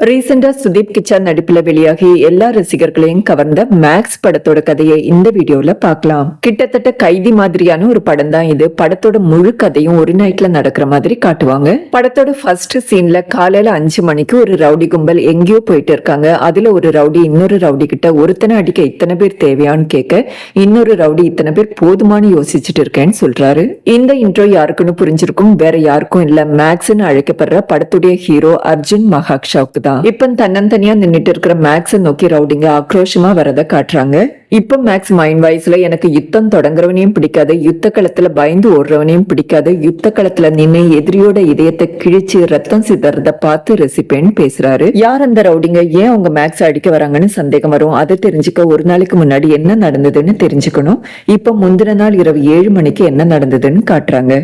ரீசெண்டா சுதீப் கிச்சா நடிப்புல வெளியாகி எல்லா ரசிகர்களையும் கவர்ந்த மேக்ஸ் படத்தோட கதையை இந்த வீடியோல பார்க்கலாம். கிட்டத்தட்ட கைதி மாதிரியான ஒரு படம் தான் இது. படத்தோட முழு கதையும் ஒரு நைட்ல நடக்கிற மாதிரி காட்டுவாங்க. படத்தோட ஃபர்ஸ்ட் சீன்ல காலையில 5 மணிக்கு ஒரு ரவுடி கும்பல் எங்கேயோ போயிட்டு இருக்காங்க. அதுல ஒரு ரவுடி இன்னொரு ரவுடி கிட்ட ஒருத்தனை அடிக்க இத்தனை பேர் தேவையான்னு கேட்க, இன்னொரு ரவுடி இத்தனை பேர் போதுமானு யோசிச்சுட்டு இருக்கேன்னு சொல்றாரு. இந்த இன்ட்ரோ யாருக்குன்னு புரிஞ்சிருக்கும், வேற யாருக்கும் இல்ல, மேக்ஸ்ன்னு அழைக்கப்படுற படத்துடைய ஹீரோ அர்ஜுன் மஹாக்ஷாவுக்கு. இப்ப தன்னந்தனியா நின்னுட்டு இருக்கிற மேக்ஸ நோக்கி ரவுடிங்க ஆக்ரோஷமா வரத காட்டுறாங்க. இப்ப மேக்ஸ் மைண்ட் வாய்ஸ்ல எனக்கு யுத்தம் தொடங்குறவனையும் பிடிக்காது, யுத்த களத்துல பயந்து ஓடுறவனையும் பிடிக்காது, யுத்த களத்துல நின்று எதிரியோட இதயத்தை கிழிச்சு ரத்தம் சிதறத பார்த்து ரசிப்பேன்னு பேசுறாரு. யார் அந்த ரவுடிங்க, ஏன் அவங்க மேக்ஸ் அடிக்க வராங்கன்னு சந்தேகம் வரும். அதை தெரிஞ்சுக்க ஒரு நாளைக்கு முன்னாடி என்ன நடந்ததுன்னு தெரிஞ்சுக்கணும். இப்ப முந்தின நாள் இரவு 7 மணிக்கு என்ன நடந்ததுன்னு காட்டுறாங்க.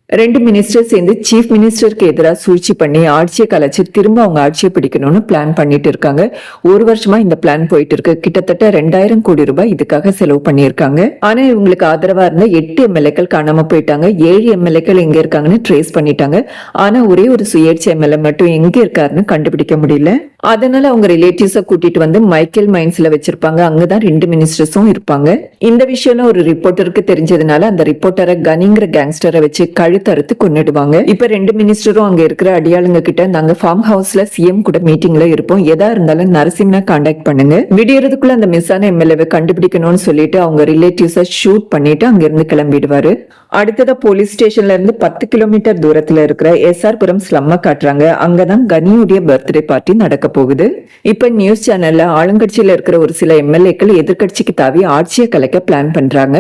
2 மினிஸ்டர் சேர்ந்து சீஃப் மினிஸ்டருக்கு எதிராக சூழ்ச்சி பண்ணி ஆட்சியை கலைச்சு திரும்ப அவங்க ஆட்சியை பிடிக்கணும்னு பிளான் பண்ணிட்டு இருக்காங்க. ஒரு வருஷமா இந்த பிளான் போயிட்டு இருக்கு. கிட்டத்தட்ட 2000 கோடி ரூபாய் இதுக்காக செலவு பண்ணியிருக்காங்க. ஆனா இவங்களுக்கு ஆதரவா இருந்த 8 எம்எல்ஏக்கள் காணாம போயிட்டாங்க. 7 எம்எல்ஏக்கள் எங்க இருக்காங்கன்னு ட்ரேஸ் பண்ணிட்டாங்க. ஆனா ஒரே ஒரு சுயேட்சை எம்எல்ஏ மட்டும் எங்க இருக்காருன்னு கண்டுபிடிக்க முடியல. அதனால அவங்க ரிலேட்டிவ்ஸ கூட்டிட்டு வந்து மைக்கேல் மைன்ஸ்ல வச்சிருப்பாங்க. அங்கதான் 2 மினிஸ்டர்ஸும் இருப்பாங்க. இந்த விஷயம் ஒரு ரிப்போர்ட்டருக்கு தெரிஞ்சதுனால அந்த ரிப்போர்ட்டரை கனிங்கிற கேங்ஸ்டரை வச்சு கழுத்தறுத்து கொன்னிடுவாங்க. இப்ப 2 மினிஸ்டரும் அங்க இருக்கிற அடியாளுங்க கிட்ட, நாங்க ஃபார்ம் ஹவுஸ்ல சிஎம் கூட மீட்டிங்ல இருப்போம், எதா இருந்தாலும் நரசிம்மனை கான்டாக்ட் பண்ணுங்க, விடியறதுக்குள்ள அந்த மிஸ் ஆன எம்எல்ஏவை கண்டுபிடிக்கணும்னு சொல்லிட்டு அவங்க ரிலேட்டிவ்ஸ ஷூட் பண்ணிட்டு அங்க இருந்து கிளம்பிடுவாரு. அடுத்ததா போலீஸ் ஸ்டேஷன்ல இருந்து 10 கிலோமீட்டர் தூரத்துல இருக்கிற எஸ்ஆர்புரம் ஸ்லம்ம காட்டுறாங்க. அங்கதான் கனியுடைய பர்த்டே பார்ட்டி நடக்க போகுது. இப்ப நியூஸ் சேனல்ல ஆளுங்கட்சியில இருக்கிற ஒரு சில எம்எல்ஏக்கள் எதிர்கட்சிக்கு தாவி ஆட்சியை கலைக்க பிளான் பண்றாங்க.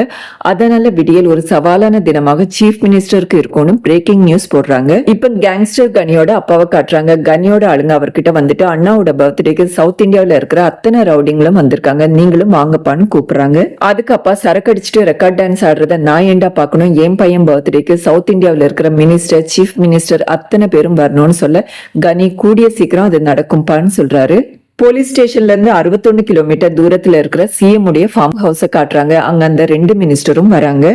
அதனால விடியல் ஒரு சவாலான தினமாக சீஃப் மினிஸ்டருக்கு இருக்கும்னு பிரேக்கிங் நியூஸ் போடுறாங்க. இப்ப கேங்ஸ்டர் கனியோட அப்பாவை காட்டுறாங்க. கனியோட ஆளுங்க அவர்கிட்ட வந்துட்டு, அண்ணாவோட பர்த்டேக்கு சவுத் இந்தியாவில இருக்கிற அத்தனை ரவுடிங்களும் வந்திருக்காங்க, நீங்களும் வாங்கப்பான்னு கூப்பிடுறாங்க. அதுக்கு அப்பா, சரக்கு அடிச்சுட்டு ரெக்கார்ட் டான்ஸ் ஆடுறத நான் ஏண்டா பாக்கணும், என் பையன் பர்த்டேக்கு சவுத் இந்தியாவில இருக்கிற மினிஸ்டர், சீஃப் மினிஸ்டர் அத்தனை பேரும் வரணும்னு சொல்ல, கனி கூடிய சீக்கிரம் அது நடக்கும்பான்னு சொல்றாரு. போலீஸ் ஸ்டேஷன்ல இருந்து 61 கிலோமீட்டர் தூரத்துல இருக்கிற சிஎம் உடைய ஃபார்ம் ஹவுஸ காட்டுறாங்க. அங்க அந்த 2 மினிஸ்டரும் வராங்க.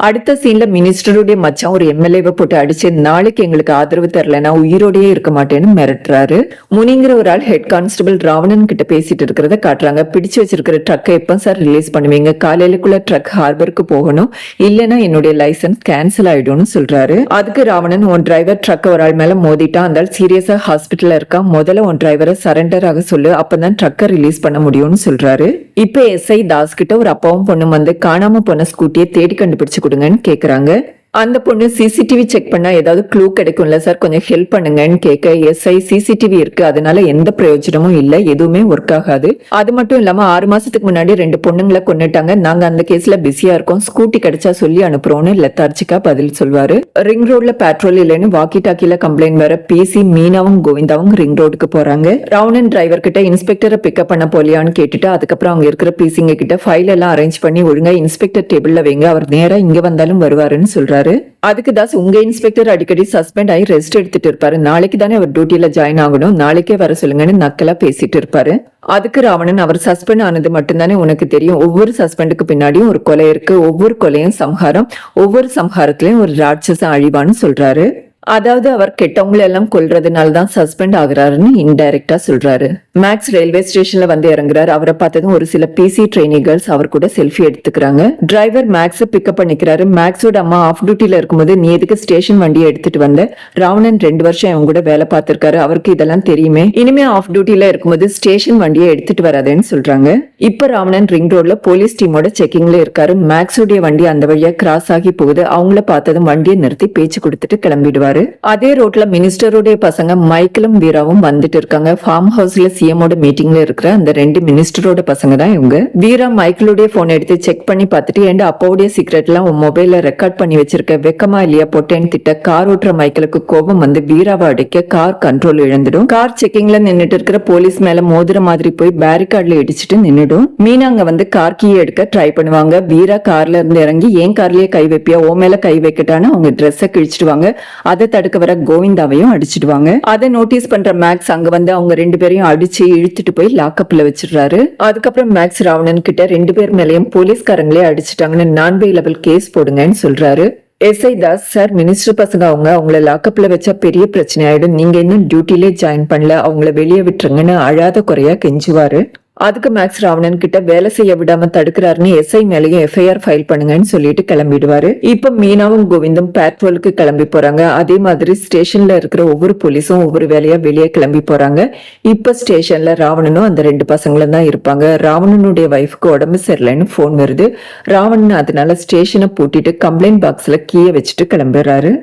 அடுத்த சீன்ல மினிஸ்டருடைய மச்சான் ஒரு எம்எல்ஏவை போட்டு அடிச்சு, நாளைக்கு எங்களுக்கு ஆதரவு தரலன்னா உயிரோடயே இருக்க மாட்டேன்னு மிரட்டுறாரு. முனிங்கிற ஒரு ஆள் ஹெட் கான்ஸ்டபிள் ராவணன் கிட்ட பேசிட்டு இருக்கிறத காட்டுறாங்க. பிடிச்சு வச்சிருக்கிற ட்ரக்கை எப்ப சார் ரிலீஸ் பண்ணுவீங்க, காலையிலுக்குள்ள ட்ரக் ஹார்பருக்கு போகணும், இல்லைன்னா என்னுடைய லைசன்ஸ் கேன்சல் ஆயிடும்னு சொல்றாரு. அதுக்கு ராவணன், உன் டிரைவர் ட்ரக் ஒரு ஆள் மேல மோதிட்டான், அந்த ஆள் சீரியஸா ஹாஸ்பிட்டல்ல இருக்கான், முதல்ல உன் டிரைவரை சரண்டர் ஆக சொல்லு, அப்பதான் ட்ரக்கை ரிலீஸ் பண்ண முடியும்னு சொல்றாரு. இப்ப எஸ்ஐ தாஸ் கிட்ட ஒரு அப்பாவும் பொண்ணும் வந்து காணாம போன ஸ்கூட்டியை தேடி கண்டுபிடிச்சு கொடுங்கன்னு கேக்குறாங்க. அந்த பொண்ணு சிசிடிவி செக் பண்ணா ஏதாவது க்ளூ கிடைக்கும்ல சார், கொஞ்சம் ஹெல்ப் பண்ணுங்கன்னு கேட்க, எஸ்ஐ சிசிடிவி இருக்கு, அதனால எந்த பிரயோஜனமும் இல்ல, எதுவுமே ஒர்க் ஆகாது. அது மட்டும் இல்லாம 6 மாசத்துக்கு முன்னாடி 2 பொண்ணுங்களை கொன்னுட்டாங்க, நாங்க அந்த கேஸ்ல பிஸியா இருக்கோம், ஸ்கூட்டி கிடைச்சா சொல்லி அனுப்புறோம்னு லெத்தார்ஜிக்கா பதில் சொல்வாரு. ரிங் ரோட்ல பெட்ரோல் இல்லைன்னு வாக்கி டாக்கில கம்ப்ளைண்ட் வர பிசி மீனாவும் கோவிந்தாவும் ரிங் ரோடுக்கு போறாங்க. ராவணன் டிரைவர் கிட்ட இன்ஸ்பெக்டரை பிக்கப் பண்ண போலியான்னு கேட்டுட்டு, அதுக்கப்புறம் அவங்க இருக்கிற பிசிங்க கிட்ட ஃபைல் எல்லாம் அரேஞ்ச் பண்ணி ஒழுங்கா இன்ஸ்பெக்டர் டேபிள்ல வைங்க, அவர் நேரா இங்க வந்தாலும் வருவாருன்னு சொல்றாரு. அதுக்கு தாஸ், உங்க இன்ஸ்பெக்டர் அடிக்கடி சஸ்பெண்ட் ஆகி ரெஸ்ட் எடுத்துட்டு இருப்பாரு, நாளைக்கு தானே அவர் டியூட்டில ஜாயின் ஆகணும், நாளைக்கே வர சொல்லுங்கன்னு நக்கலா பேசிட்டு இருப்பாரு. அதுக்கு ராவணன், அவர் சஸ்பெண்ட் ஆனது மட்டும்தானே உனக்கு தெரியும், ஒவ்வொரு சஸ்பெண்டுக்கு பின்னாடியும் ஒரு கொலை இருக்கு, ஒவ்வொரு கொலையும் சம்ஹாரம், ஒவ்வொரு சம்ஹாரத்திலயும் ஒரு ராட்சசம் அழிவான்னு சொல்றாரு. அதாவது அவர் கெட்டவங்களை எல்லாம் கொல்றதுனால தான் சஸ்பெண்ட் ஆகுறாருன்னு இன்டைரக்டா சொல்றாரு. மேக்ஸ் ரயில்வே ஸ்டேஷன்ல வந்து இறங்குறாரு. அவரை பார்த்ததும் ஒரு சில பிசி ட்ரெயினிகள்ஸ் அவர் கூட செல்ஃபி எடுத்துக்கிறாங்க. டிரைவர் மேக்ஸ பிக்கப் பண்ணிக்கிறாரு. மேக்ஸோட அம்மா ஆஃப் டியூட்டில இருக்கும்போது, நீ எதுக்கு ஸ்டேஷன் வண்டியை எடுத்துட்டு வந்த, ராவணன் 2 வருஷம் அவங்க கூட வேலை பார்த்திருக்காரு, அவருக்கு இதெல்லாம் தெரியுமே, இனிமே ஆஃப் டியூட்டில இருக்கும்போது ஸ்டேஷன் வண்டியை எடுத்துட்டு வராதேன்னு சொல்றாங்க. இப்ப ராவணன் ரிங் ரோட்ல போலீஸ் டீமோட செக்கிங்ல இருக்காரு. மேக்ஸோடைய வண்டி அந்த வழியா கிராஸ் ஆகி போகுது. அவங்கள பார்த்ததும் வண்டியை நிறுத்தி பேச்சு கொடுத்துட்டு கிளம்பிடுவாரு. அதே ரோட்ல மினிஸ்டருடைய பசங்க மைக்கேலும் வீராவும் வந்துட்டு இருக்காங்க. ஃபார்ம் ஹவுஸ்ல சிஎமோட மீட்டிங்ல இருக்கிற அந்த 2 மினிஸ்டரோட பசங்க தான் இவங்க. வீரா மைக்கேலுடைய போன் எடுத்து செக் பண்ணி பார்த்துட்டு, என் அப்பாவுடைய சீக்ரெட் எல்லாம் உன் மொபைல்ல ரெக்கார்ட் பண்ணி வச்சிருக்க, வெக்கமா இல்லையா பொட்டேன்னு திட்ட, கார் ஓட்டுற மைக்கேலுக்கு கோபம் வந்து வீராவை அடிக்க கார் கண்ட்ரோல் இழந்துடும். கார் செக்கிங்ல நின்னுட்டு இருக்கிற போலீஸ் மேல மோதிர மாதிரி போய் பேரிகார்ட்ல இடிச்சிட்டு நின்னுடும். மீனா அங்க வந்து கார் கீ எடுக்க ட்ரை பண்ணுவாங்க. வீரா கார்ல இருந்து இறங்கி, ஏன் கார்லயே கை வைப்பியா, ஓ மேல கை வைக்கட்டான்னு அவங்க ட்ரெஸ்ஸை கிழிச்சிடுவாங்க. அதை தடுக்க வர கோவிந்தாவையும் அடிச்சிடுவாங்க. அதை நோட்டீஸ் பண்ற மேக்ஸ் அங்க வந்து அவங்க 2 பேரையும் அடிச்சு இழுத்துட்டு போய் லாக்அப்ல வச்சிடுறாரு. அதுக்கப்புறம் மேக்ஸ் ராவணன் கிட்ட 2 பேர் மேலயும் போலீஸ்காரங்களே அடிச்சிட்டாங்கன்னு 4 லெவல் கேஸ் போடுங்கன்னு சொல்றாரு. எஸ்ஐ தாஸ், சார் மினிஸ்டர் பசங்க அவங்கள லாக்கப்ல வச்சா பெரிய பிரச்சனை ஆயிடும், நீங்க இன்னும் டியூட்டிலே ஜாயின் பண்ணல, அவங்கள வெளியே விட்டுருங்கன்னு அழாத குறையா கெஞ்சுவாரு. அதுக்கு மேக்ஸ் ராவணன் கிட்ட வேலை செய்ய விடாம தடுக்கிறாருன்னு எஸ்ஐ மேலேயும் எஃப்ஐஆர் ஃபைல் பண்ணுங்கன்னு சொல்லிட்டு கிளம்பிடுவாரு. இப்ப மீனாவும் கோவிந்தும் பேட்ரோலுக்கு கிளம்பி போறாங்க. அதே மாதிரி ஸ்டேஷன்ல இருக்கிற ஒவ்வொரு போலீஸும் ஒவ்வொரு வேலையா வெளியே கிளம்பி போறாங்க. இப்ப ஸ்டேஷன்ல ராவணனும் அந்த 2 பசங்களும் தான் இருப்பாங்க. ராவணனுடைய வைஃப்க்கு உடம்பு சரியில்லைன்னு போன் வருது. ராவணன் அதனால ஸ்டேஷனை பூட்டிட்டு கம்ப்ளைண்ட் பாக்ஸ்ல கீயை வச்சுட்டு கிளம்புறாரு.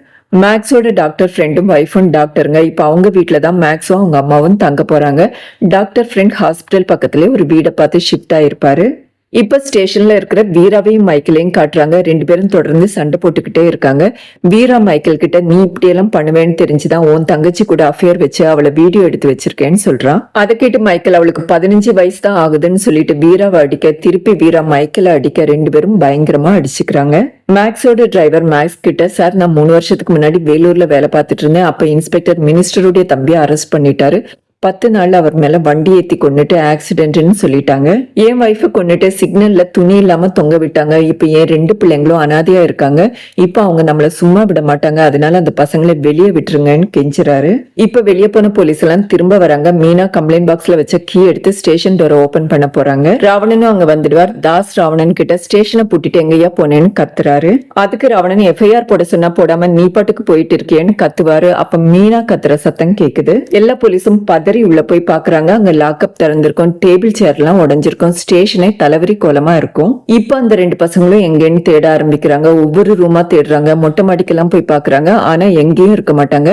மேக்ஸோட டாக்டர் ஃப்ரெண்டும் வைஃபும் டாக்டருங்க. இப்ப அவங்க வீட்டுல தான் மேக்ஸும் அவங்க அம்மாவும் தங்க போறாங்க. டாக்டர் ஃப்ரெண்ட் ஹாஸ்பிட்டல் பக்கத்துல ஒரு வீடை பார்த்து ஷிஃப்ட் ஆயிருப்பாரு. இப்ப ஸ்டேஷன்ல இருக்கிற வீராவையும் மைக்கேலையும் காட்டுறாங்க. 2 பேரும் தொடர்ந்து சண்டை போட்டுக்கிட்டே இருக்காங்க. வீரா மைக்கேல் கிட்ட, நீ இப்படி எல்லாம் பண்ணுவேன்னு தெரிஞ்சுதான் உன் தங்கச்சி கூட அஃபேர் வச்சு அவளை வீடியோ எடுத்து வச்சிருக்கேன்னு சொல்றான். அதை கேட்டு மைக்கேல், அவளுக்கு 15 வயசு தான் ஆகுதுன்னு சொல்லிட்டு வீராவை அடிக்க, திருப்பி வீரா மைக்கேலை அடிக்க 2 பேரும் பயங்கரமா அடிச்சுக்கிறாங்க. மேக்ஸோட டிரைவர் மேக்ஸ் கிட்ட, சார் நான் 3 வருஷத்துக்கு முன்னாடி வேலூர்ல வேலை பார்த்துட்டு இருந்தேன், அப்ப இன்ஸ்பெக்டர் மினிஸ்டருடைய தம்பியை அரெஸ்ட் பண்ணிட்டாரு, 10 நாள்ல அவர் மேல வண்டி ஏத்தி கொண்டுட்டு ஆக்சிடென்ட்னு சொல்லிட்டாங்க. என் வைஃபை கொண்டுட்டு சிக்னல்ல துணி இல்லாம தொங்க விட்டாங்க. இப்ப என் 2 பிள்ளைங்களும் அனாதையா இருக்காங்க. இப்ப அவங்க நம்மள சும்மா விட மாட்டாங்க, அதனால அந்த பசங்களை வெளியே விட்டுருங்கன்னு கெஞ்சுறாரு. இப்ப வெளியே போன போலீஸ் எல்லாம் திரும்ப வராங்க. மீனா கம்ப்ளைண்ட் பாக்ஸ்ல வச்ச கீ எடுத்து ஸ்டேஷன் டோரை ஓபன் பண்ண போறாங்க. ராவணனும் அங்க வந்துடுவார். தாஸ் ராவணன் கிட்ட, ஸ்டேஷனை பூட்டிட்டு எங்கயா போனேன்னு கத்துறாரு. அதுக்கு ராவணன், எஃப்ஐஆர் போட சொன்னா போடாம நீ பாட்டுக்கு போயிட்டு இருக்கேன்னு கத்துவாரு. அப்ப மீனா கத்துற சத்தம் கேக்குது. எல்லா போலீஸும் உள்ள போய் பாக்குறாங்க. அங்க லாக்அப் திறந்திருக்கும், டேபிள் சேர் எல்லாம் உடைஞ்சிருக்கும், ஸ்டேஷனே தலைவரி கோலமா இருக்கும். இப்ப அந்த 2 பசங்களும் எங்கன்னு தேட ஆரம்பிக்கிறாங்க. ஒவ்வொரு ரூமா தேடுறாங்க. மொட்டை மாடிக்கெல்லாம் போய் பாக்குறாங்க. ஆனா எங்கேயும் இருக்க மாட்டாங்க.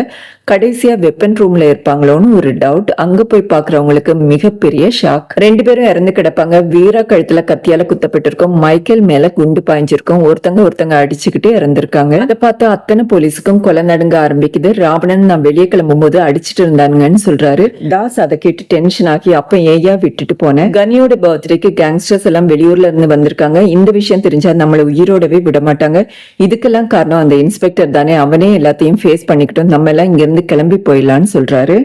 கடைசியா வெப்பன் ரூம்ல இருப்பாங்களோன்னு ஒரு டவுட். அங்க போய் பாக்குறவங்களுக்கு மிகப்பெரிய ஷாக். 2 பேரும் இறந்து கிடப்பாங்க. வீரா கழுத்துல கத்தியால குத்தப்பட்டிருக்கும், மைக்கேல் மேல குண்டு பாய்ஞ்சிருக்கும். ஒருத்தங்க அடிச்சுக்கிட்டே இறந்திருக்காங்க. அதை பார்த்து அத்தனை போலீஸுக்கும் கொலை நடுங்க ஆரம்பிக்குது. ராவணன் நான் வெளியே கிளம்பும் போது அடிச்சிட்டு இருந்தானுங்கன்னு சொல்றாரு. தாஸ் அதை கேட்டு டென்ஷன் ஆகி, அப்ப ஏயா விட்டுட்டு போனேன், கனியோட பர்த்டேக்கு கேங்ஸ்டர்ஸ் எல்லாம் வெளியூர்ல இருந்து வந்திருக்காங்க, இந்த விஷயம் தெரிஞ்சா நம்மள உயிரோடவே விட மாட்டாங்க, இதுக்கெல்லாம் காரணம் அந்த இன்ஸ்பெக்டர் தானே, அவனே எல்லாத்தையும் ஃபேஸ் பண்ணிக்கிட்டோம், நம்ம எல்லாம் இங்க இருந்து கிளம்பி போயிடலான்னு சொல்றாரு.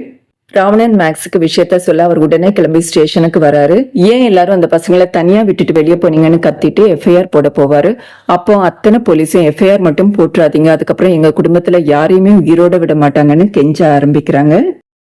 ராவணன் மேக்ஸுக்கு விஷயத்த சொல்ல அவர் உடனே கிளம்பி ஸ்டேஷனுக்கு வராரு. ஏன் எல்லாரும் அந்த பசங்களை தனியா விட்டுட்டு வெளியே போனீங்கன்னு கத்திட்டு எஃப்ஐஆர் போட போவாரு. அப்போ அத்தனை போலீஸும் எஃப்ஐஆர் மட்டும் போட்டுறாதீங்க, அதுக்கப்புறம் எங்க குடும்பத்துல யாரையுமே உயிரோட விட மாட்டாங்கன்னு கெஞ்ச ஆரம்பிக்கிறாங்க.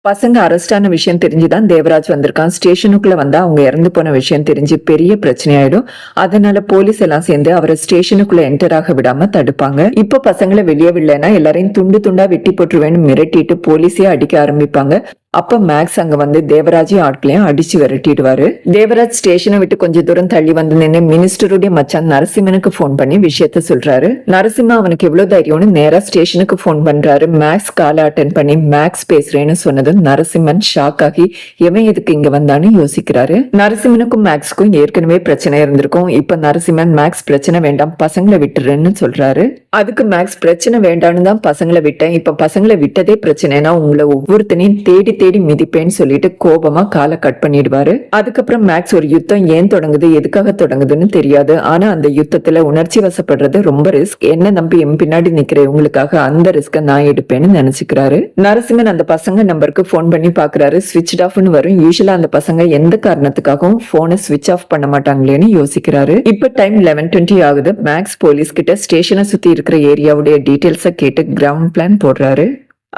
பசங்க அரெஸ்ட் ஆன விஷயம் தெரிஞ்சுதான் தேவராஜ் வந்திருக்கான். ஸ்டேஷனுக்குள்ள வந்தா அவங்க இறந்து போன விஷயம் தெரிஞ்சு பெரிய பிரச்சனை ஆயிடும். அதனால போலீஸ் எல்லாம் சேர்ந்து அவரை ஸ்டேஷனுக்குள்ள என்டர் ஆக விடாம தடுப்பாங்க. இப்ப பசங்களை வெளியே விடலைன்னா எல்லாரையும் துண்டு துண்டா வெட்டி போட்டுருவேன்னு மிரட்டிட்டு போலீஸே அடிக்க ஆரம்பிப்பாங்க. அப்ப மேக்ஸ் அங்க வந்து தேவராஜையும் ஆட்களையும் அடிச்சு விரட்டிடுவாரு. தேவராஜ் ஸ்டேஷனை விட்டு கொஞ்ச தூரம் தள்ளி வந்து நின்று மினிஸ்டருடைய மச்சான் நரசிம்மனுக்கு போன் பண்ணி விஷயத்த சொல்றாரு. நரசிம்மா அவனுக்கு எவ்வளவு தைரியம்னு நேரா ஸ்டேஷனுக்கு போன் பண்றாரு. மேக்ஸ் காலை அட்டன் பண்ணி மேக்ஸ் பேசுறேன்னு சொன்னதும் நரசிம்மன் ஷாக் ஆகி எவன் எதுக்கு இங்க வந்தான்னு யோசிக்கிறாரு. நரசிம்மனுக்கும் மேக்ஸ்க்கும் ஏற்கனவே பிரச்சனை இருந்திருக்கும். இப்ப நரசிம்மன் மேக்ஸ் பிரச்சனை வேண்டாம், பசங்களை விட்டுறேன்னு சொல்றாரு. அதுக்கு மேக்ஸ், பிரச்சனை வேண்டான்னு தான் பசங்களை விட்டேன், இப்ப பசங்களை விட்டதே பிரச்சனைனா உங்களை ஒவ்வொருத்தனையும் தேடி தேடி மிதிப்பேன்னு சொல்லிட்டு கோபமா காலை கட் பண்ணிடுவாரு. அதுக்கப்புறம் மேக்ஸ், ஒரு யுத்தம் ஏன் தொடங்குது, எதுக்காக தொடங்குதுன்னு தெரியாது, ஆனா அந்த யுத்தத்துல உணர்ச்சி வசப்படுறது ரொம்ப ரிஸ்க், என்ன நம்பி என் பின்னாடி நிக்கிற உங்களுக்காக அந்த ரிஸ்க நான் எடுப்பேன்னு நினைச்சுக்கிறாரு. நரசிம்மன் அந்த பசங்க நம்பருக்கு போன் பண்ணி பாக்குறாரு. ஸ்விட்ச் ஆஃப்னு வரும். யூசுவலா அந்த பசங்க எந்த காரணத்துக்காகவும் போனை ஸ்விட்ச் ஆஃப் பண்ண மாட்டாங்களேன்னு யோசிக்கிறாரு. இப்ப டைம் 11:20 ஆகுது. மேக்ஸ் போலீஸ் கிட்ட ஸ்டேஷனை சுத்தி இருக்கிற ஏரியாவுடைய டீடைல்ஸை கேட்டு கிரவுண்ட் பிளான் போடுறாரு.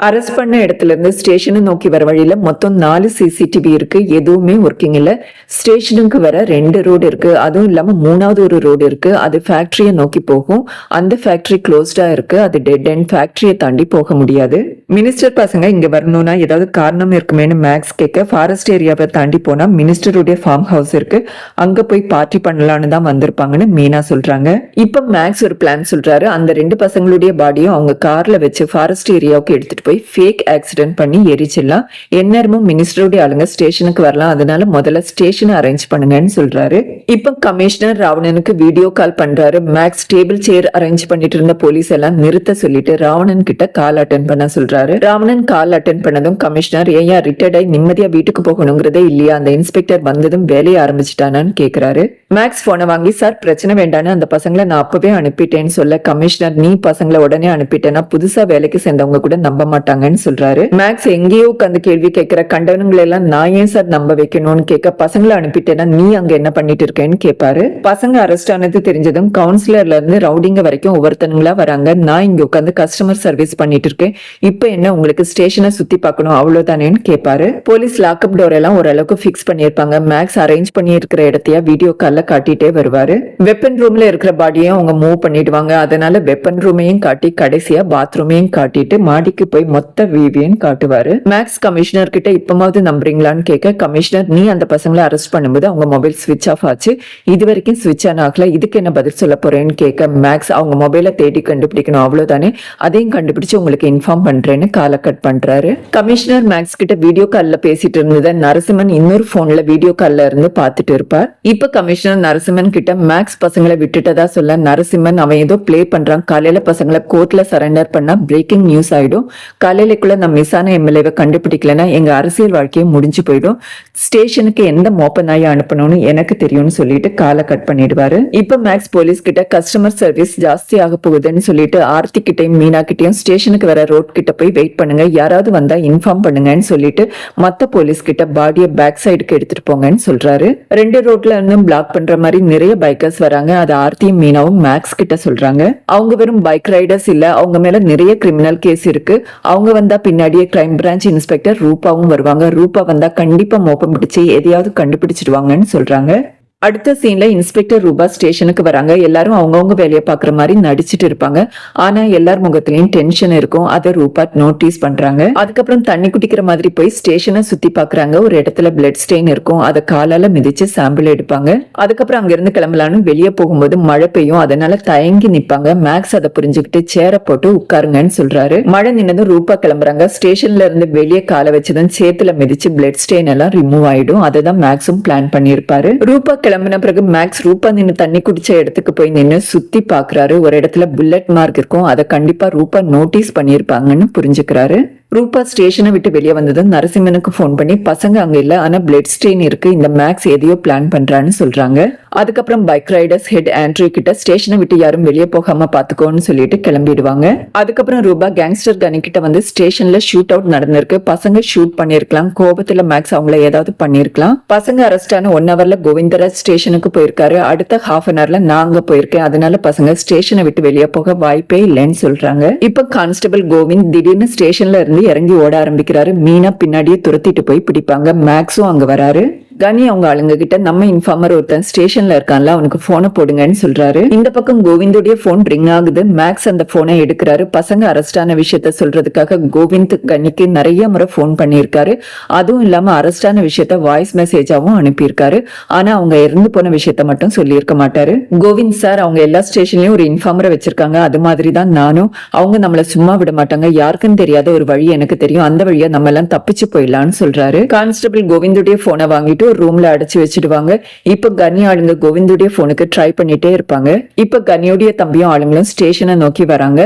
அரெஸ்ட் பண்ண இடத்துல இருந்து ஸ்டேஷனை நோக்கி வர வழியில மொத்தம் 4 CCTV இருக்கு, எதுவுமே ஒர்க்கிங் இல்ல. ஸ்டேஷனுக்கு வர 2 ரோடு இருக்கு, அதுவும் இல்லாம 3வது ஒரு ரோடு இருக்கு, அது ஃபேக்டரியை நோக்கி போகும். அந்த ஃபேக்டரி க்ளோஸ்டா இருக்கு, அது டெட் அண்ட், ஃபேக்டரியை தாண்டி போக முடியாது. மினிஸ்டர் பசங்க இங்க வரணும்னா ஏதாவது காரணம் இருக்குமேனு மேக்ஸ் கேட்க, ஃபாரஸ்ட் ஏரியாவை தாண்டி போனா மினிஸ்டருடைய ஃபார்ம் ஹவுஸ் இருக்கு, அங்க போய் பார்ட்டி பண்ணலான்னு தான் வந்திருப்பாங்கன்னு மீனா சொல்றாங்க. இப்ப மேக்ஸ் ஒரு பிளான் சொல்றாரு. அந்த 2 பசங்களுடைய பாடியும் அவங்க கார்ல வச்சு ஃபாரஸ்ட் ஏரியாவுக்கு எடுத்துட்டு போய் ஃபேக் ஆக்சிடென்ட் பண்ணி எரிச்சிடலாம். எந்நேரமும் மினிஸ்டருடைய ஆளுங்க ஸ்டேஷனுக்கு வரலாம், அதனால முதல்ல ஸ்டேஷனை அரேஞ்ச் பண்ணுங்கன்னு சொல்றாரு. இப்ப கமிஷனர் ராவணனுக்கு வீடியோ கால் பண்றாரு. மேக்ஸ் டேபிள் சேர் அரேஞ்ச் பண்ணிட்டு இருந்த போலீஸ் எல்லாம் நிறுத்த சொல்லிட்டு ராவணன் கிட்ட கால் அட்டன் பண்ண சொல்றாரு. சொல்றாரு. ராவணன் கால் அட்டென்ட் பண்ணதும் கமிஷனர் ஏன் ரிட்டையர்ட் ஆகி நிம்மதியா வீட்டுக்கு போகணுங்கிறதே இல்லையா, அந்த இன்ஸ்பெக்டர் வந்ததும் வேலையை ஆரம்பிச்சுட்டானான்னு கேக்குறாரு. மேக்ஸ் போனை வாங்கி சார் பிரச்சனை வேண்டான்னு அந்த பசங்களை நான் அப்பவே அனுப்பிட்டேன்னு சொல்ல கமிஷனர் நீ பசங்களை உடனே அனுப்பிட்டேன்னா புதுசா வேலைக்கு சேர்ந்தவங்க கூட நம்ப மாட்டாங்கன்னு சொல்றாரு. மேக்ஸ் எங்கேயோ உட்காந்து கேள்வி கேட்கிற கண்டவனுங்களை எல்லாம் நான் ஏன் சார் நம்ப வைக்கணும்னு கேட்க பசங்களை அனுப்பிட்டேன்னா நீ அங்க என்ன பண்ணிட்டு இருக்கேன்னு கேட்பாரு. பசங்க அரெஸ்ட் ஆனது தெரிஞ்சதும் கவுன்சிலர்ல இருந்து ரவுடிங்க வரைக்கும் ஒவ்வொருத்தனுங்களா வராங்க. நான் இங்க உட்காந்து கஸ்டமர் சர்வீஸ் பண்ணிட்டு இருக்கேன், இப்ப என்ன உங்களுக்கு ஸ்டேஷனை சுத்தி பார்க்கணும் அவ்வளவுதானேன்னு கேட்பாரு. போலீஸ் லாக்அப் டோர் எல்லாம் ஓரளவுக்கு பிக்ஸ் பண்ணிருப்பாங்க. மேக்ஸ் அரேஞ்ச் பண்ணி இருக்கிற இடத்தையா வீடியோ கால்ல காட்டிட்டே வருவாரு. வெப்பன் ரூம்ல இருக்கிற பாடியும் அவங்க மூவ் பண்ணிடுவாங்க. அதனால வெப்பன் ரூமையும் காட்டி கடைசியா பாத்ரூமையும் காட்டிட்டு மாடிக்கு போய் மொத்த வியூவையும் காட்டுவாரு. மேக்ஸ் கமிஷனர் கிட்ட இப்பமாவது நம்புறீங்களான்னு கேட்க கமிஷனர் நீ அந்த பசங்களை அரெஸ்ட் பண்ணும்போது அவங்க மொபைல் ஸ்விட்ச் ஆஃப் ஆச்சு, இது வரைக்கும் ஸ்விட்ச் ஆன் ஆகல, இதுக்கு என்ன பதில் சொல்ல போறேன்னு கேட்க மேக்ஸ் அவங்க மொபைலை தேடி கண்டுபிடிக்கணும் அவ்வளவுதானே, அதையும் கண்டுபிடிச்சு உங்களுக்கு இன்ஃபார்ம் பண்றேன்னு காலை கட் பண்றாரு. கமிஷனர் மேக்ஸ் கிட்ட வீடியோ கால்ல பேசிட்டு இருந்தத நரசிம்மன் இன்னொரு போன்ல வீடியோ கால்ல இருந்து பாத்துட்டு இருப்பார். இப்ப கமிஷனர் நரசிம்மன் கிட்ட மேக்ஸ் பசங்களை விட்டுட்டதா சொல்ல நரசிம்மன் அவன் ஏதோ பிளே பண்றான், காலையில பசங்களை கோர்ட்ல சரண்டர் பண்ணா பிரேக்கிங் நியூஸ் ஆயிடும், காலையிலக்குள்ள நம்ம மிஸ்ஸான எம்எல்ஏவை கண்டுபிடிக்கலன்னா எங்க அரசியல் வாழ்க்கையை முடிஞ்சு போயிடும், ஸ்டேஷனுக்கு எந்த மோப்ப நாயை அனுப்பணும்னு எனக்கு தெரியும்னு சொல்லிட்டு காலை கட் பண்ணிடுவாரு. இப்ப மேக்ஸ் போலீஸ் கிட்ட கஸ்டமர் சர்வீஸ் ஜாஸ்தி ஆக போகுதுன்னு சொல்லிட்டு ஆர்த்தி கிட்டையும் மீனா கிட்டையும் ஸ்டேஷனுக்கு வர ரோட் கிட்ட போய் வெயிட் பண்ணுங்க, யாராவது வந்தா இன்ஃபார்ம் பண்ணுங்கன்னு சொல்லிட்டு மத்த போலீஸ் கிட்ட பாடியை பேக் சைடுக்கு எடுத்துட்டு போங்கன்னு சொல்றாரு. ரெண்டு ரோட்ல இருந்தும் பிளாக் பண்ற மாதிரி நிறைய பைக்கர்ஸ் வராங்க. அது ஆர்த்தியும் மீனாவும் மேக்ஸ் கிட்ட சொல்றாங்க. அவங்க வெறும் பைக் ரைடர்ஸ் இல்ல, அவங்க மேல நிறைய கிரிமினல் கேஸ் இருக்கு, அவங்க வந்தா பின்னாடியே கிரைம் பிரான்ச் இன்ஸ்பெக்டர் ரூபாவும் வருவாங்க, ரூபா வந்தா கண்டிப்பா மோப்பம் பிடிச்சு எதையாவது கண்டுபிடிச்சிடுவாங்கன்னு சொல்றாங்க. அடுத்த சீன்ல இன்ஸ்பெக்டர் ரூபா ஸ்டேஷனுக்கு வராங்க. எல்லாரும் அவங்கவுங்க வேலையை பாக்குற மாதிரி நடிச்சிட்டு இருப்பாங்க. ஆனா எல்லார் முகத்திலயும் டென்ஷன் இருக்கும். அதை ரூபா நோட்டீஸ் பண்றாங்க. அதுக்கப்புறம் தண்ணி குடிக்கிற மாதிரி போய் ஸ்டேஷனை சுத்தி பாக்குறாங்க. ஒரு இடத்துல பிளட் ஸ்டெயின் இருக்கும், அதை காலால மிதிச்சு சாம்பிள் எடுப்பாங்க. அதுக்கப்புறம் அங்க இருந்து கிளம்பலான்னு வெளியே போகும்போது மழை பெய்யும், அதனால தயங்கி நிப்பாங்க. மேக்ஸ் அதை புரிஞ்சுக்கிட்டு சேர போட்டு உட்காருங்கன்னு சொல்றாரு. மழை நின்னதும் ரூபா கிளம்புறாங்க. ஸ்டேஷன்ல இருந்து வெளியே காலை வச்சதும் சேத்துல மிதிச்சு பிளட் ஸ்டெயின் எல்லாம் ரிமூவ் ஆயிடும். அதைதான் மேக்ஸும் பிளான் பண்ணிருப்பாரு. ரூபா கிளம்பின பிறகு மேக்ஸ் ரூபா நின்று தண்ணி குடிச்ச இடத்துக்கு போய் நின்று சுத்தி பாக்குறாரு. ஒரு இடத்துல புல்லட் மார்க் இருக்கும், அதை கண்டிப்பா ரூபா நோட்டீஸ் பண்ணிருப்பாங்கன்னு புரிஞ்சுக்கிறாரு. ரூபா ஸ்டேஷனை விட்டு வெளியே வந்ததும் நரசிம்மனுக்கு போன் பண்ணி பசங்க அங்க இல்ல, ஆனா பிளட் ஸ்டெயின் இருக்கு, இந்த மேக்ஸ் எதையோ பிளான் பண்றான்னு சொல்றாங்க. அதுக்கப்புறம் பைக் ரைடர்ஸ் ஹெட் ஆண்ட்ரி கிட்ட ஸ்டேஷனை விட்டு யாரும் வெளியே போகாம பாத்துக்கோன்னு சொல்லிட்டு கிளம்பிடுவாங்க. அதுக்கப்புறம் ரூபா கேங்ஸ்டர் கனி கிட்ட வந்து ஸ்டேஷன்ல ஷூட் அவுட் நடந்திருக்கு, பசங்க ஷூட் பண்ணிருக்கலாம், கோபத்துல மேக்ஸ் அவங்கள ஏதாவது பண்ணிருக்கலாம், பசங்க அரெஸ்ட் ஆன 1 ஹவர்ல கோவிந்தராஜ் ஸ்டேஷனுக்கு போயிருக்காரு, அடுத்த ½ அன் ஹவர்ல நான் அங்க போயிருக்கேன், அதனால பசங்க ஸ்டேஷனை விட்டு வெளியே போக வாய்ப்பே இல்லைன்னு சொல்றாங்க. இப்ப கான்ஸ்டபிள் கோவிந்த் திடீர்னு ஸ்டேஷன்ல இருந்து இறங்கி ஓட ஆரம்பிக்கிறாரு. மீனா பின்னாடியே துரத்திட்டு போய் பிடிப்பாங்க. மேக்ஸும் அங்க வராரு. கனி அவங்க ஆளுங்க கிட்ட நம்ம இன்ஃபார்மர் ஒருத்தன் ஸ்டேஷன்ல இருக்கான்ல, அவனுக்கு போனை போடுங்கன்னு சொல்றாரு. இந்த பக்கம் கோவிந்தோடைய போன் ரிங் ஆகுது. மேக்ஸ் அந்த போனை எடுக்கிறாரு. பசங்க அரெஸ்ட் ஆன விஷயத்த சொல்றதுக்காக கோவிந்த் கனிக்கு நிறைய முறை போன் பண்ணிருக்காரு. அதுவும் இல்லாம அரெஸ்ட் ஆன விஷயத்த வாய்ஸ் மெசேஜாவும் அனுப்பியிருக்காரு. ஆனா அவங்க இறந்து போன விஷயத்த மட்டும் சொல்லியிருக்க மாட்டாரு. கோவிந்த் சார், அவங்க எல்லா ஸ்டேஷன்லயும் ஒரு இன்ஃபார்மரை வச்சிருக்காங்க, அது மாதிரிதான் நானும், அவங்க நம்மள சும்மா விட மாட்டாங்க, யாருக்குன்னு தெரியாத ஒரு வழி எனக்கு தெரியும், அந்த வழியா நம்ம எல்லாம் தப்பிச்சு போயிடலாம்னு சொல்றாரு. கான்ஸ்டபிள் கோவிந்தோடைய போனை வாங்கிட்டு ஒரு ரூம்ல அடைச்சு வச்சிடுவாங்க. இப்ப கனி ஆளுங்க கோவிந்தோடைய போனுக்கு ட்ரை பண்ணிட்டே இருப்பாங்க. இப்ப கனியோடைய தம்பியும் ஆளுங்களும் ஸ்டேஷனை நோக்கி வராங்க.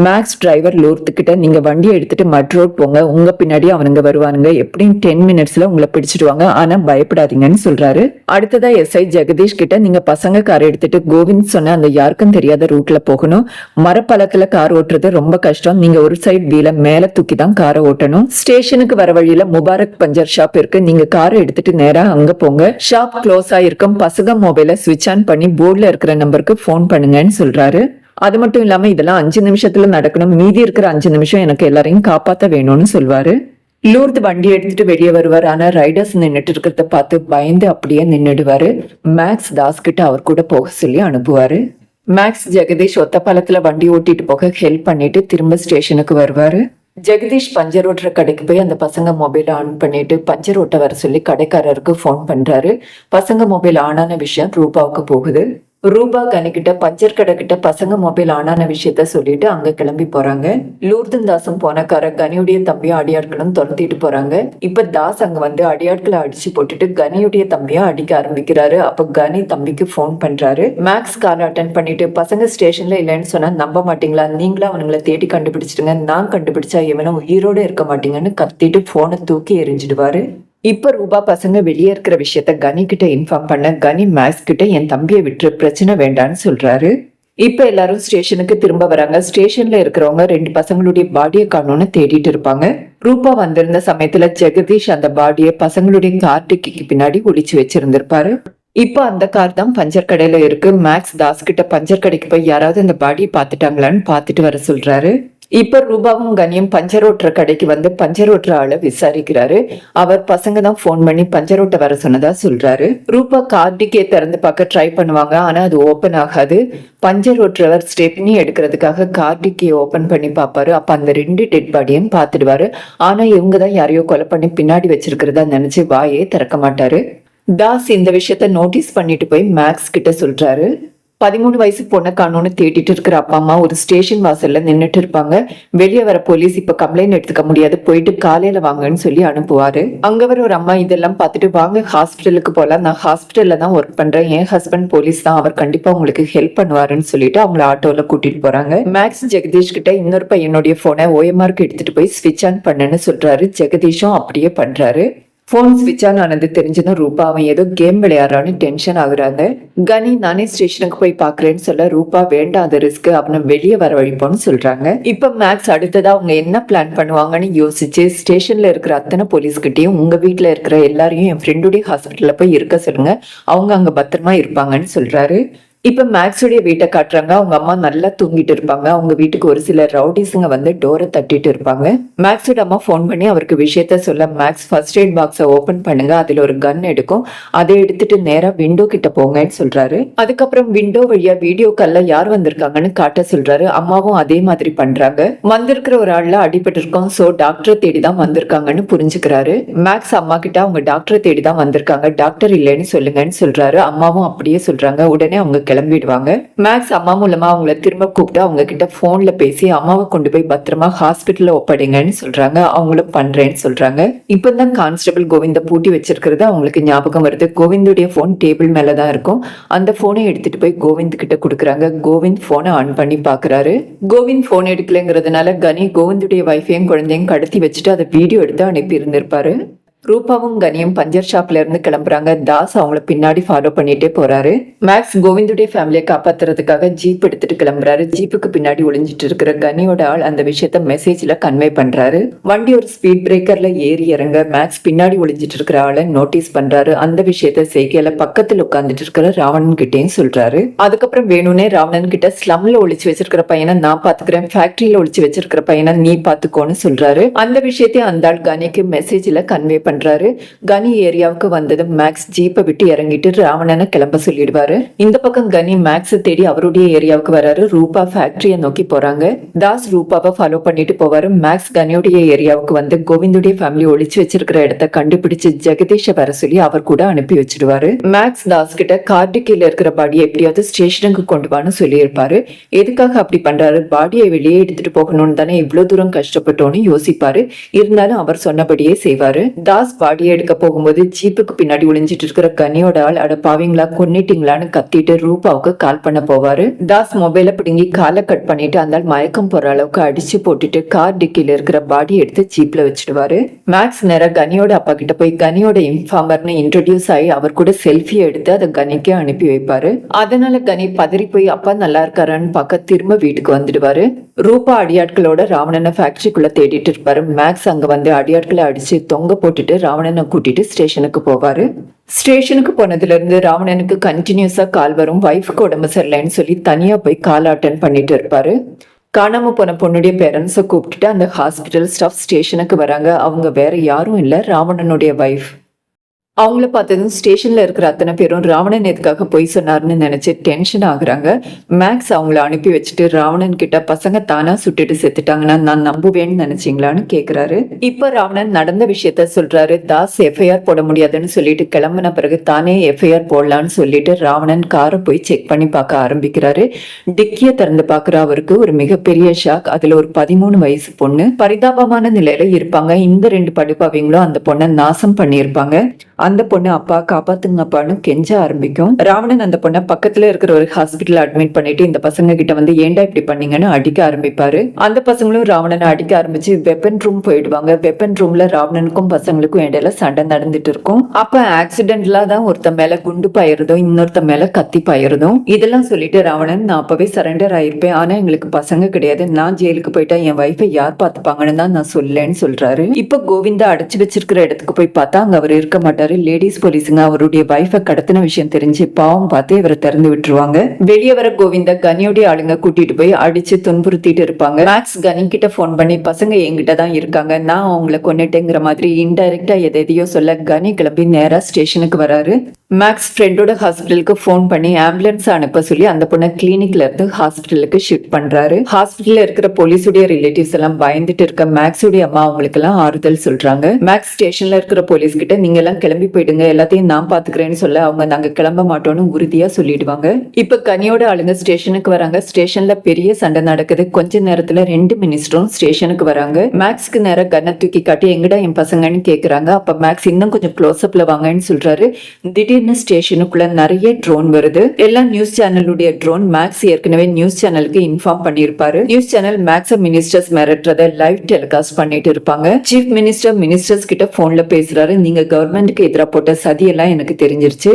மேக்ஸ் டிரைவர் லூர்த்துக்கிட்ட நீங்க வண்டியை எடுத்துட்டு மட் ரோட் போங்க, உங்க பின்னாடி அவனுங்க வருவானுங்க, எப்படியும் 10 மினிட்ஸ்ல உங்களை பிடிச்சிடுவாங்க, ஆனா பயப்படாதீங்கன்னு சொல்றாரு. அடுத்ததா எஸ்ஐ ஜெகதீஷ் கிட்ட நீங்க பசங்க கார் எடுத்துட்டு கோவிந்த் சொன்ன அந்த யாருக்கும் தெரியாத ரூட்ல போகணும், மரப்பழத்துல கார் ஓட்டுறது ரொம்ப கஷ்டம், நீங்க ஒரு சைடு வீல மேல தூக்கி தான் காரை ஓட்டணும், ஸ்டேஷனுக்கு வர வழியில முபாரக் பஞ்சர் ஷாப் இருக்கு, நீங்க காரை எடுத்துட்டு நேரா அங்க போங்க, ஷாப் க்ளோஸ் ஆயிருக்கும், பசங்க மொபைல ஸ்விட்ச் ஆன் பண்ணி போர்ட்ல இருக்கிற நம்பருக்கு போன் பண்ணுங்கன்னு சொல்றாரு. அது மட்டும் இல்லாம இதெல்லாம் 5 நிமிஷத்துல நடக்கணும், மீதி இருக்கிற 5 நிமிஷம் எனக்கு எல்லாரையும் காப்பாத்த வேணும்னு சொல்வாரு. லூர்து வண்டி எடுத்துட்டு வெளியே வருவார். ஆனா ரைடர்ஸ் நின்னுட்டு இருக்கிறத பார்த்து பயந்து அப்படியே நின்னுடுவாரு. மேக்ஸ் தாஸ் கிட்ட அவர் கூட போக சொல்லி அனுப்புவாரு. மேக்ஸ் ஜெகதீஷ் ஒத்த பாலத்துல வண்டி ஓட்டிட்டு போக ஹெல்ப் பண்ணிட்டு திரும்ப ஸ்டேஷனுக்கு வருவாரு. ஜெகதீஷ் பஞ்சர் ஓட்டுற கடைக்கு போய் அந்த பசங்க மொபைல் ஆன் பண்ணிட்டு பஞ்சர் ஓட்ட வர சொல்லி கடைக்காரருக்கு போன் பண்றாரு. பசங்க மொபைல் ஆன் ஆன விஷயம் ரூபாவுக்கு போகுது. ரூபா கனி கிட்ட பஞ்சர் கடை கிட்ட பசங்க மொபைல் ஆனான விஷயத்த சொல்லிட்டு அங்க கிளம்பி போறாங்க. லூர்தன் தாசும் போனக்கார கனியுடைய தம்பியும் அடியாட்களும் துரத்திட்டு போறாங்க. இப்ப தாஸ் அங்க வந்து அடியாட்களை அடிச்சு போட்டுட்டு கனியுடைய தம்பியா அடிக்க ஆரம்பிக்கிறாரு. அப்ப கனி தம்பிக்கு போன் பண்றாரு. மேக்ஸ் கால் அட்டன் பண்ணிட்டு பசங்க ஸ்டேஷன்ல இல்லைன்னு சொன்னா நம்ப மாட்டீங்களா, நீங்களா அவனுங்களை தேடி கண்டுபிடிச்சிடுங்க, நான் கண்டுபிடிச்சா இவனும் உயிரோட இருக்க மாட்டீங்கன்னு கத்திட்டு போனை தூக்கி எரிஞ்சிடுவாரு. இப்ப ரூபா பசங்க வெளியே இருக்கிற விஷயத்த கனி கிட்ட இன்ஃபார்ம் பண்ண கனி மேக்ஸ் கிட்ட என் தம்பியை விட்டு பிரச்சனை வேண்டான்னு சொல்றாரு. இப்ப எல்லாரும் ஸ்டேஷனுக்கு திரும்ப வராங்க. ஸ்டேஷன்ல இருக்கிறவங்க 2 பசங்களுடைய பாடியை காணோம்னு தேடிட்டு இருப்பாங்க. ரூபா வந்திருந்த சமயத்துல ஜெகதீஷ் அந்த பாடியை பசங்களுடைய கார் டிக்கிக்கு பின்னாடி ஒளிச்சு வச்சிருந்திருப்பாரு. இப்ப அந்த கார் தான் பஞ்சர் கடையில இருக்கு. மேக்ஸ் தாஸ் கிட்ட பஞ்சர் கடைக்கு போய் யாராவது அந்த பாடியை பாத்துட்டாங்களான்னு பாத்துட்டு வர சொல்றாரு. இப்ப ரூபாவும் கனியும் பஞ்சர் ஓட்டுற கடைக்கு வந்து பஞ்சர் ஓட்டுற ஆளை விசாரிக்கிறாரு. அவர் பசங்க தான் போன் பண்ணி பஞ்சர் ஓட்ட வர சொன்னதா சொல்றாரு. ரூபா கார்டிக்கே திறந்து பார்க்க ட்ரை பண்ணுவாங்க. ஆனா அது ஓபன் ஆகாது. பஞ்சர் ஓட்டுறவர் ஸ்டெப்னி எடுக்கிறதுக்காக கார்டிக்கே ஓபன் பண்ணி பாப்பாரு. அப்ப அந்த 2 டெட் பாடியும் பாத்துடுவாரு. ஆனா இவங்கதான் யாரையோ கொலை பண்ணி பின்னாடி வச்சிருக்கிறதா நினைச்சு வாயே திறக்க மாட்டாரு. தாஸ் இந்த விஷயத்த நோட்டீஸ் பண்ணிட்டு போய் மேக்ஸ் கிட்ட சொல்றாரு. 13 வயசு பொண்ணை காணோன்னு தேடிட்டு இருக்கிற அப்பா அம்மா ஒரு ஸ்டேஷன் வாசல்ல நின்னுட்டு இருப்பாங்க. வெளியே வர போலீஸ் இப்ப கம்ப்ளைண்ட் எடுத்துக்க முடியாது, போயிட்டு காலையில வாங்கன்னு சொல்லி அனுப்புவாரு. அங்க வர ஒரு அம்மா இதெல்லாம் பார்த்துட்டு வாங்க ஹாஸ்பிட்டலுக்கு போலாம், நான் ஹாஸ்பிட்டல்ல தான் ஒர்க் பண்றேன், என் ஹஸ்பண்ட் போலீஸ் தான், அவர் கண்டிப்பா உங்களுக்கு ஹெல்ப் பண்ணுவாருன்னு சொல்லிட்டு அவங்கள ஆட்டோல கூட்டிட்டு போறாங்க. மேக்ஸ் ஜெகதீஷ் கிட்ட இன்னொரு பையனுடைய போனை ஓஎம்ஆருக்கு எடுத்துட்டு போய் ஸ்விட்ச் ஆன் பண்ணுன்னு சொல்றாரு. ஜெகதீஷும் அப்படியே பண்றாரு. போன் ஸ்விட்ச் ஆன் ஆனது தெரிஞ்சதும் ரூபா அவன் ஏதோ கேம் விளையாடுறான்னு டென்ஷன் ஆகுறாங்க. கனி நானே ஸ்டேஷனுக்கு போய் பாக்குறேன்னு சொல்ல ரூபா வேண்டாத ரிஸ்க், அவனை வெளியே வரவழைப்போன்னு சொல்றாங்க. இப்ப மேக்ஸ் அடுத்ததா அவங்க என்ன பிளான் பண்ணுவாங்கன்னு யோசிச்சு ஸ்டேஷன்ல இருக்கிற அத்தனை போலீஸ்கிட்டையும் உங்க வீட்டுல இருக்கிற எல்லாரையும் என் ஃப்ரெண்டுடைய ஹாஸ்பிட்டல்ல போய் இருக்க சொல்லுங்க, அவங்க அங்க பத்திரமா இருப்பாங்கன்னு சொல்றாரு. இப்ப மேக்ஸுடைய வீட்டை காட்டுறாங்க. அவங்க அம்மா நல்லா தூங்கிட்டு இருப்பாங்க. அவங்க வீட்டுக்கு ஒரு சில ரவுடிஸுங்க வந்து டோரை தட்டிட்டு இருப்பாங்க. மேக்ஸோட அம்மா போன் பண்ணி அவருக்கு விஷயத்த சொல்ல மேக்ஸ் ஃபர்ஸ்ட் எய்ட் பாக்ஸை ஓபன் பண்ணுங்க, அதுல ஒரு கன் எடுக்கும், அதை எடுத்துட்டு நேரா விண்டோ கிட்ட போங்கன்னு சொல்றாரு. அதுக்கப்புறம் விண்டோ வழியா வீடியோ கால்ல யார் வந்திருக்காங்கன்னு காட்ட சொல்றாரு. அம்மாவும் அதே மாதிரி பண்றாங்க. வந்திருக்கிற ஒரு ஆள்ல அடிபட்டு இருக்கோம், சோ டாக்டரை தேடி தான் வந்திருக்காங்கன்னு புரிஞ்சுக்கிறாரு. மேக்ஸ் அம்மா கிட்ட அவங்க டாக்டரை தேடி தான் வந்திருக்காங்க, டாக்டர் இல்லைன்னு சொல்லுங்கன்னு சொல்றாரு. அம்மாவும் அப்படியே சொல்றாங்க. உடனே அவங்க கிளம்பிடுவாங்க. மேக்ஸ் அம்மா மூலமா அவங்கள திரும்ப கூப்பிட்டு அவங்க கிட்ட போன்ல பேசி அம்மாவை கொண்டு போய் பத்திரமா ஹாஸ்பிட்டல்ல ஒப்படைங்கன்னு சொல்றாங்க. அவங்களும் பண்றேன்னு சொல்றாங்க. இப்பதான் கான்ஸ்டபிள் கோவிந்த பூட்டி வச்சிருக்கிறது அவங்களுக்கு ஞாபகம் வருது. கோவிந்துடைய போன் டேபிள் மேலதான் இருக்கும். அந்த போனை எடுத்துட்டு போய் கோவிந்த் கிட்ட கொடுக்குறாங்க. கோவிந்த் போனை ஆன் பண்ணி பாக்குறாரு. கோவிந்த் போன் எடுக்கலங்கிறதுனால கனி கோவிந்துடைய வைஃபையும் குழந்தையும் கடத்தி வச்சுட்டு அதை வீடியோ எடுத்து அனுப்பி இருந்திருப்பாரு. ரூபாவும் கனியும் பஞ்சர் ஷாப்ல இருந்து கிளம்புறாங்க. தாஸ் அவங்கள பின்னாடி ஃபாலோ பண்ணிட்டே போறாரு. மேக்ஸ் கோவிந்துடைய ஃபேமிலியை காப்பாத்துறதுக்காக ஜீப் எடுத்துட்டு கிளம்புறாரு. ஜீப்புக்கு பின்னாடி ஒளிஞ்சிட்டு இருக்கிற கனியோட ஆள் அந்த விஷயத்த மெசேஜ்ல கன்வே பண்றாரு. வண்டி ஒரு ஸ்பீட் பிரேக்கர்ல ஏறி இறங்க மேக்ஸ் பின்னாடி ஒளிஞ்சிட்டு இருக்கிற ஆளை நோட்டீஸ் பண்றாரு. அந்த விஷயத்த செய்கையில பக்கத்துல உட்கார்ந்துட்டு இருக்கிற ராவணன் கிட்டேயும் சொல்றாரு. அதுக்கப்புறம் வேணும்னே ராவணன் கிட்ட ஸ்லம்ல ஒளிச்சு வச்சிருக்கிற பையனை நான் பாத்துக்கிறேன், ஃபேக்டரியில ஒளிச்சு வச்சிருக்கிற பையனை நீ பாத்துக்கோன்னு சொல்றாரு. அந்த விஷயத்தையும் அந்த ஆள் கனிக்கு மெசேஜ்ல கன்வே பண்றாரு. கனி ஏரியாவுக்கு வந்ததும் மேக்ஸ் ஜீப்பை விட்டு இறங்கிட்டு ராவணனை கிளம்ப சொல்லிடுவாரு. இந்த பக்கம் கனி மேக்ஸ் தேடி அவருடைய ஏரியாவுக்கு வராரு. ரூபா ஃபேக்டரியை நோக்கி போறாங்க. தாஸ் ரூபாவை ஃபாலோ பண்ணிட்டு போவாரு. மேக்ஸ் கனியுடைய ஏரியாவுக்கு வந்து கோவிந்துடைய ஃபேமிலி ஒளிச்சு வச்சிருக்கிற இடத்த கண்டுபிடிச்சு ஜெகதீஷை வர சொல்லி அவர் கூட அனுப்பி வச்சிடுவாரு. மேக்ஸ் தாஸ் கிட்ட கார்டிக்கையில இருக்கிற பாடியை எப்படியாவது ஸ்டேஷனுக்கு கொண்டு வான்னு சொல்லியிருப்பாரு. எதுக்காக அப்படி பண்றாரு, பாடியை வெளியே எடுத்துட்டு போகணும்னு தானே இவ்வளவு தூரம் கஷ்டப்பட்டோன்னு யோசிப்பாரு. இருந்தாலும் அவர் சொன்னபடியே செய்வாரு. தாஸ் பாடியை எடுக்க போகும்போது ஜீப்புக்கு பின்னாடி ஒளிஞ்சிட்டு இருக்கிற கனியோட ஆள் அட பாவீங்களா கொன்னிட்டீங்களான்னு கத்திட்டு ரூபாவுக்கு கால் பண்ண போவாரு. தாஸ் மொபைல பிடுங்கி காலை கட் பண்ணிட்டு அந்த மயக்கம் போற அளவுக்கு அடிச்சு போட்டுட்டு கார் டிக்கில இருக்கிற பாடி எடுத்து ஜீப்ல வச்சிடுவாரு. மேக்ஸ் நேரா கனியோட அப்பா கிட்ட போய் கனியோட இன்ஃபார்மர்னு இன்ட்ரோடியூஸ் ஆகி அவர் கூட செல்ஃபி எடுத்து அதை கனிக்கு அனுப்பி வைப்பாரு. அதனால கனி பதறி போய் அப்பா நல்லா இருக்காரான்னு பார்க்க திரும்ப வீட்டுக்கு வந்துடுவாரு. ரூபா அடியாட்களோட ராவணனை ஃபேக்டரிக்குள்ள தேடிட்டு இருப்பாரு. மேக்ஸ் அங்க வந்து அடியாட்களை அடிச்சு தொங்க போட்டுட்டு ராவணனை கூட்டிட்டு ஸ்டேஷனுக்கு போவாரு. ஸ்டேஷனுக்கு போனதுல இருந்து ராவணனுக்கு கண்டினியூஸா கால் வரும். வைஃப்க்கு உடம்பு சரியில்லைன்னு சொல்லி தனியா போய் கால் அட்டன் பண்ணிட்டு இருப்பாரு. காணாம போன பொண்ணுடைய பேரண்ட்ஸை கூப்பிட்டுட்டு அந்த ஹாஸ்பிட்டல் ஸ்டாஃப் ஸ்டேஷனுக்கு வராங்க. அவங்க வேற யாரும் இல்ல, ராவணனுடைய வைஃப். அவங்கள பார்த்ததும் ஸ்டேஷன்ல இருக்கிற அத்தனை பேரும் ராவணன் எதுக்காக பொய் சொன்னார்னு நினைச்சு டென்ஷன் ஆகுறாங்க. மேக்ஸ் அவங்கள அனுப்பி வச்சுட்டு ராவணன் கிட்ட பசங்க தானா சுட்டுட்டு செத்துட்டாங்கன்னா நான் நம்புவேன்னு நினைச்சீங்களான்னு கேக்குறாரு. இப்ப ராவணன் நடந்த விஷயத்த சொல்றாரு. தாஸ் எஃப்ஐஆர் போட முடியாதுன்னு சொல்லிட்டு கிளம்பின பிறகு தானே எஃப்ஐஆர் போடலான்னு சொல்லிட்டு ராவணன் காரை போய் செக் பண்ணி பார்க்க ஆரம்பிக்கிறாரு. டிக்கிய திறந்து பார்க்குற அவருக்கு ஒரு மிகப்பெரிய ஷாக். அதுல ஒரு 13 வயசு பொண்ணு பரிதாபமான நிலையில இருப்பாங்க. இந்த 2 படுபாவிங்களும் அந்த பொண்ணை நாசம் பண்ணியிருப்பாங்க. அந்த பொண்ணு அப்பா காப்பாத்துங்கப்பான்னு கெஞ்ச ஆரம்பிக்கும். ராவணன் அந்த பொண்ணை பக்கத்துல இருக்கிற ஒரு ஹாஸ்பிட்டல் அட்மிட் பண்ணிட்டு இந்த பசங்க கிட்ட வந்து ஏன்டா இப்படி பண்ணீங்கன்னு அடிக்க ஆரம்பிப்பாரு. அந்த பசங்களும் ராவணனை அடிக்க ஆரம்பிச்சு வெப்பன் ரூம் போயிடுவாங்க. வெப்பன் ரூம்ல ராவணனுக்கும் பசங்களுக்கும் இடையில சண்டை நடந்துட்டு இருக்கும். அப்ப ஆக்சிடென்ட்லா தான் ஒருத்த மேல குண்டு பாயிருதும் இன்னொருத்த மேல கத்தி பாயிருதும். இதெல்லாம் சொல்லிட்டு ராவணன் நான் அப்பவே சரண்டர் ஆயிருப்பேன், ஆனா எங்களுக்கு பசங்க கிடையாது, நான் ஜெயிலுக்கு போயிட்டா என் வைஃபை யார் பாத்துப்பாங்கன்னு தான் நான் சொல்லேன்னு சொல்றாரு. இப்ப கோவிந்தா அடைச்சு வச்சிருக்கிற இடத்துக்கு போய் பார்த்தா அங்க அவர் இருக்க மாட்டாரு. லேடிஸ் போலீஸுங்க அவருடைய வைஃபை கடத்தின விஷயம் தெரிஞ்சு பாவம் பார்த்து இவரை திறந்து விட்டுருவாங்க. வெளியே வர கோவிந்தா கனியோடைய ஆளுங்க கூட்டிட்டு போய் அடிச்சு துன்புறுத்திட்டு இருப்பாங்க. மேக்ஸ் கனி கிட்ட போன் பண்ணி பசங்க என்கிட்ட தான் இருக்காங்க, நான் அவங்களை கொன்னுட்டேங்கிற மாதிரி இன்டைரக்டா எதையோ சொல்ல கனி கிளம்பி நேரா ஸ்டேஷனுக்கு வராரு. மேக்ஸ் ஃப்ரெண்டோட ஹாஸ்பிட்டலுக்கு போன் பண்ணி ஆம்புலன்ஸ் அனுப்ப சொல்லி அந்த பொண்ணை கிளினிக்ல இருந்து ஹாஸ்பிட்டலுக்கு ஷிஃப்ட் பண்றாரு. ஹாஸ்பிட்டல்ல இருக்கிற போலீஸுடைய ரிலேட்டிவ்ஸ் எல்லாம் பயந்துட்டு இருக்க மேக்ஸுடைய அம்மா அவங்களுக்கு எல்லாம் ஆறுதல் சொல்றாங்க. மேக்ஸ் ஸ்டேஷன்ல இருக்கிற போலீஸ் கிட்ட நீங்க எல்லாம் கிளம்பி போயிடுங்க, எல்லாத்தையும் நான் பாத்துக்கிறேன்னு சொல்ல அவங்க நாங்க கிளம்ப மாட்டோம்னு உறுதியா சொல்லிடுவாங்க. இப்ப கனியோட ஆளுங்க ஸ்டேஷனுக்கு வராங்க. ஸ்டேஷன்ல பெரிய சண்டை நடக்குது. கொஞ்ச நேரத்துல 2 மினிஸ்டரும் ஸ்டேஷனுக்கு வராங்க. மேக்ஸ்க்கு நேரம் கண்ணை தூக்கி காட்டி எங்கடா என் பசங்கன்னு கேக்குறாங்க. அப்ப மேக்ஸ் இன்னும் கொஞ்சம் க்ளோஸ் அப்ல வாங்கன்னு சொல்றாரு. திடீர்னு ஸ்டேஷனுக்குள்ள நிறைய ட்ரோன் வருது. எல்லாம் நியூஸ் சேனலுடைய ட்ரோன். மேக்ஸ் ஏற்கனவே நியூஸ் சேனலுக்கு இன்ஃபார்ம் பண்ணிருப்பாரு. நியூஸ் சேனல் மேக்ஸ் மினிஸ்டர்ஸ் மிரட்டுறத லைவ் டெலிகாஸ்ட் பண்ணிட்டு இருப்பாங்க. சீஃப் மினிஸ்டர்ஸ் கிட்ட போன்ல பேசுறாரு. நீங்க கவர்மெண்ட்டுக்கு எதிராக போட்ட சதியெல்லாம் எனக்கு தெரிஞ்சிருச்சு,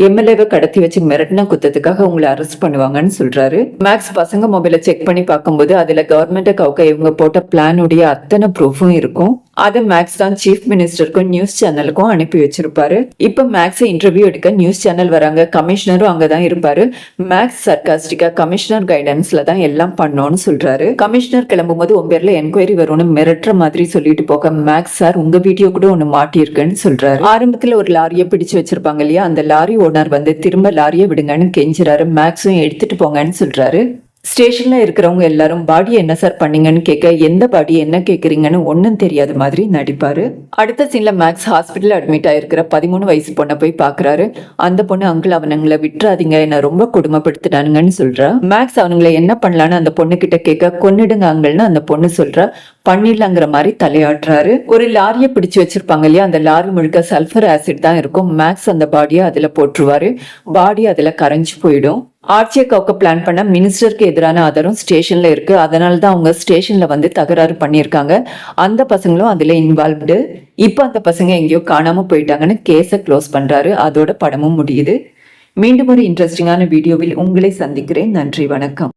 எம்எல்ஏவை கடத்தி வச்சு மிரட்டின குத்தத்துக்காக உங்களை அரெஸ்ட் பண்ணுவாங்கன்னு சொல்றாரு. மேக்ஸ் பசங்க மொபைலை செக் பண்ணி பார்க்கும்போது அதுல கவர்மெண்ட்டை கவுக்க இவங்க போட்ட பிளானுடைய அத்தனை ப்ரூஃபும் இருக்கும். அதை மேக்ஸ் தான் சீஃப் மினிஸ்டருக்கும் நியூஸ் சேனலுக்கும் அனுப்பி வச்சிருப்பாரு. இப்ப மேக்ஸ் இன்டர்வியூ எடுக்க நியூஸ் சேனல் வராங்க. கமிஷனரும் அங்கதான் இருப்பாரு. மேக்ஸ் சர்காஸ்டிக்கா கமிஷனர் கைடன்ஸ்ல தான் எல்லாம் பண்ணோம்னு சொல்றாரு. கமிஷனர் கிளம்பும் போது உங்க பேர்ல என்கொயரி வரும்னு மிரட்டுற மாதிரி சொல்லிட்டு போக மேக்ஸ் சார் உங்க வீடியோ கூட ஒண்ணு மாட்டியிருக்குன்னு சொல்றாரு. ஆரம்பத்துல ஒரு லாரியை பிடிச்சு வச்சிருப்பாங்க இல்லையா, அந்த லாரி ஓனர் வந்து திரும்ப லாரியை விடுங்கன்னு கெஞ்சுறாரு. மேக்ஸும் எடுத்துட்டு போங்கன்னு சொல்றாரு. ஸ்டேஷன்ல இருக்கிறவங்க எல்லாரும் பாடி என்ன சார் பண்ணீங்கன்னு கேட்க எந்த பாடி என்ன கேக்குறீங்கன்னு ஒன்னும் தெரியாத மாதிரி நடிப்பாரு. அடுத்த சீன்ல மேக்ஸ் ஹாஸ்பிட்டல் அட்மிட் ஆயிருக்கிற 13 வயசு பொண்ணை போய் பாக்குறாரு. அந்த பொண்ணு அங்கிள் அவனுங்களை விட்டுறாதீங்க, என்ன ரொம்ப கொடுமைப்படுத்தினானுங்கன்னு சொல்றா. மேக்ஸ் அவனுங்களை என்ன பண்ணலான்னு அந்த பொண்ணு கிட்ட கேட்க கொன்னிடுங்க அங்கிள்னு அந்த பொண்ணு சொல்றா. பண்ணிடலாங்கிற மாதிரி தலையாட்டுறாரு. ஒரு லாரியை பிடிச்சு வச்சிருப்பாங்க இல்லையா, அந்த லாரி முழுக்க சல்பர் ஆசிட் தான் இருக்கும். மேக்ஸ் அந்த பாடியை அதுல போட்டுருவாரு. பாடி அதுல கரைஞ்சு போயிடும். ஆட்சியை கவுக்க பிளான் பண்ண மினிஸ்டருக்கு எதிரான ஆதாரம் ஸ்டேஷன்ல இருக்கு. அதனாலதான் அவங்க ஸ்டேஷன்ல வந்து தகராறு பண்ணியிருக்காங்க. அந்த பசங்களும் அதுல இன்வால்வ்டு. இப்ப அந்த பசங்க எங்கேயோ காணாம போயிட்டாங்கன்னு கேஸை க்ளோஸ் பண்றாரு. அதோட படமும் முடியுது. மீண்டும் ஒரு இன்ட்ரெஸ்டிங்கான வீடியோவில் உங்களை சந்திக்கிறேன். நன்றி, வணக்கம்.